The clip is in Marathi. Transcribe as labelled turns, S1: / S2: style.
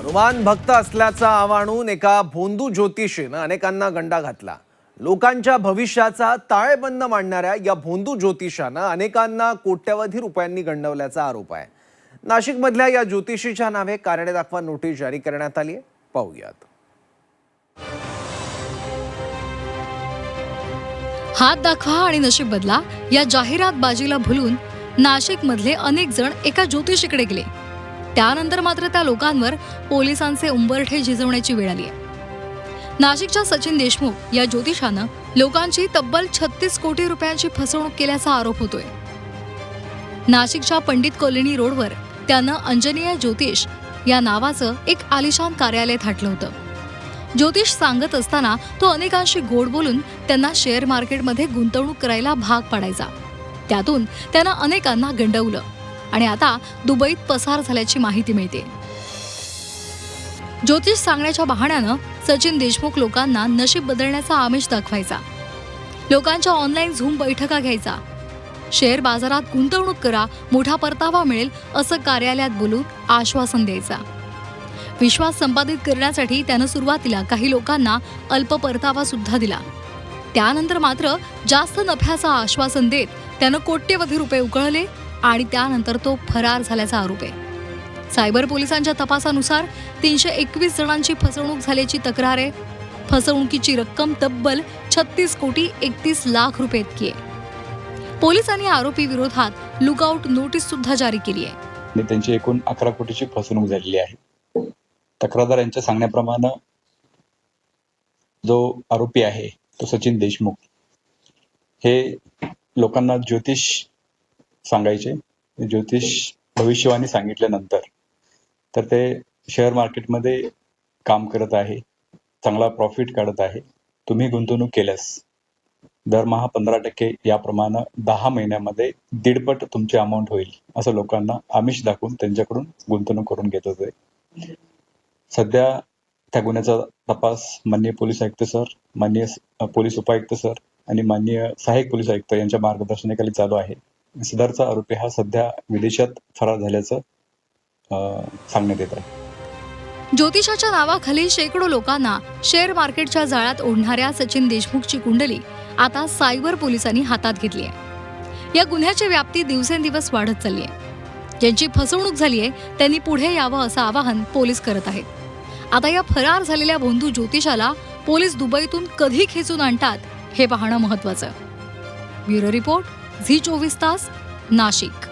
S1: हनुमान भक्त असल्याचा आवाणून एका भोंदू ज्योतिषीनं अनेकांना गंडा घातला। लोकांच्या भविष्याचा ताळेबंद मांडणाऱ्या या भोंदू ज्योतिषानं अनेकांना कोट्यवधी रुपयांनी गंडवल्याचा आरोप आहे। नाशिकमधल्या या ज्योतिषीच्या नावे कारणे दाखवा नोटीस जारी करण्यात आली आहे। पाहूयात।
S2: हात दाखवा आणि नशीब बदला या जाहिरात बाजीला भुलून नाशिकमधले अनेक जण एका ज्योतिषीकडे गेले। त्यानंतर मात्र त्या लोकांवर पोलिसांचे उंबरठे झिजवण्याची वेळ आली आहे। नाशिकच्या सचिन देशमुख या ज्योतिषानं लोकांची तब्बल 36 कोटी रुपयांची फसवणूक केल्याचा आरोप होतोय। नाशिकच्या पंडित कॉलनी रोडवर त्यानं अंजनीय ज्योतिष या नावाचं एक आलिशान कार्यालय थाटलं होतं। ज्योतिष सांगत असताना तो अनेकांशी गोड बोलून त्यांना शेअर मार्केटमध्ये गुंतवणूक करायला भाग पाडायचा। त्यातून त्यानं अनेकांना गंडवलं आणि आता दुबईत पसार झाल्याची माहिती मिळते। ज्योतिष सांगण्याच्या बहाण्यानं सचिन देशमुख लोकांना नशीब बदलण्याचा आमिष दाखवायचा। लोकांच्या ऑनलाईन झूम बैठका घ्यायचा। शेअर बाजारात गुंतवणूक करा, मोठा परतावा मिळेल असं कार्यालयात बोलून आश्वासन द्यायचा। विश्वास संपादित करण्यासाठी त्यानं सुरुवातीला काही लोकांना अल्प परतावा सुद्धा दिला। त्यानंतर मात्र जास्त नफ्याचं आश्वासन देत त्यानं कोट्यवधी रुपये उकळले आणि त्यानंतर तो फरार झाल्याचा आरोप आहे। सायबर पोलिसांच्या तपासानुसार 321 जणांची फसवणूक झाल्याची तक्रार आहे। फसवणुकीची रक्कम तब्बल 36 कोटी 31 लाख रुपये इतकी आहे। पोलिसांनी आरोपी विरोधात लुकआउट नोटीस सुद्धा जारी केली आहे।
S3: त्यांची एकूण 11 कोटीची फसवणूक झालेली आहे। तक्रारदार यांच्या सांगण्याप्रमाणे जो आरोपी आहे तो सचिन देशमुख हे लोकांना ज्योतिष सांगायचे। ज्योतिष भविष्यवाणी सांगितल्यानंतर तर ते शेअर मार्केटमध्ये काम करत आहे, चांगला प्रॉफिट काढत आहे। तुम्ही गुंतवणूक केल्यास दरमहा 15% याप्रमाणे 10 महिन्यामध्ये 1.5 पट तुमची अमाऊंट होईल असं लोकांना आमिष दाखवून त्यांच्याकडून गुंतवणूक करून घेत होते। सध्या त्या गुन्ह्याचा तपास माननीय पोलीस आयुक्त सर, माननीय पोलीस उपायुक्त सर आणि माननीय सहाय्यक पोलीस आयुक्त यांच्या मार्गदर्शनाखाली चालू आहे। सदरचा आरोपी हा सध्या विदेशात फरार झाल्याचं सांगण्यात येत आहे।
S2: ज्योतिषाच्या नावाखाली शेकडो लोकांना शेअर मार्केटच्या जाळ्यात ओढणाऱ्या सचिन देशमुखची कुंडली आता सायबर पोलिसांनी हातात घेतली आहे। या गुन्ह्याची व्याप्ती दिवसेंदिवस वाढत चालली आहे। ज्यांची फसवणूक झाली आहे त्यांनी पुढे यावं असं आवाहन पोलीस करत आहेत। आता या फरार झालेल्या भोंदू ज्योतिषाला पोलीस दुबईतून कधी खेचून आणतात हे पाहणं महत्त्वाचं। ब्युरो रिपोर्ट, झी 24 तास, नाशिक।